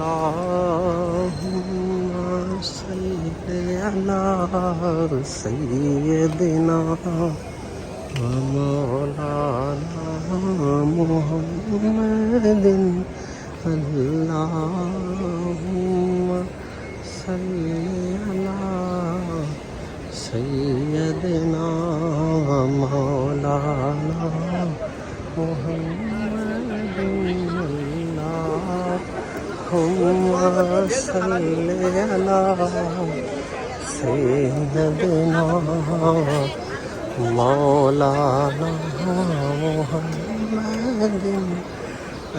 अल्लाहुम्मा सल्ली अला सय्यदिना व मौलाना मुहम्मदिन अल्लाहुम्मा सल्ली अला सय्यदिना व मौलाना मुहम्मदिन अल्लाहुम्मा सल्ली अला सय्यदिना मौलाना मुहम्मदिन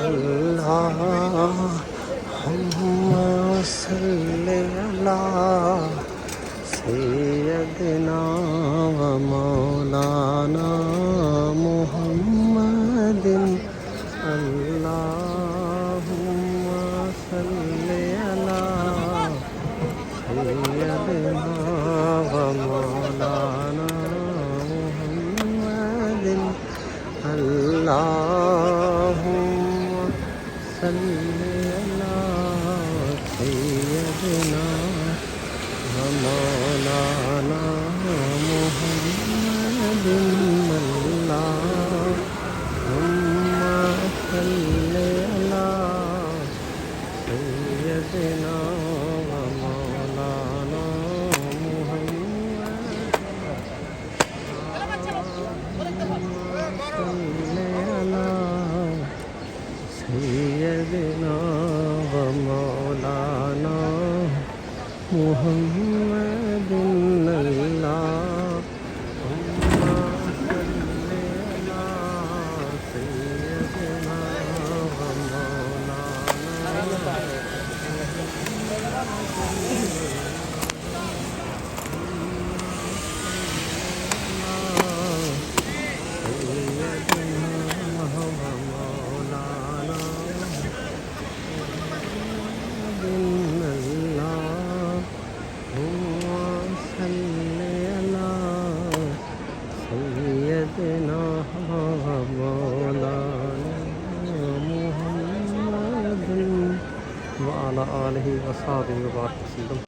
अल्लाहुम्मा सल्ली अला सय्यदिना व मौलाना मुहम्मदिन अल्लाहुम्मा सल्ली अला सय्यदिना व मौलाना मुहम्मदिन अल्लाहुम्मा सल्ली अला सय्यदिना व मौलाना मुहम्मदिन अल्लाहुम्मा सल्ली अला सय्यदिना व मौलाना सय्यदिना व मौलाना मुहम्मदिन अल्लाहुम्मा सल्ली अला सय्यदिना व मौलाना सय्यदिना व मौलाना मुहम्मदिन व अला आलिहि व सहाबिहि व बारिक वसल्लम।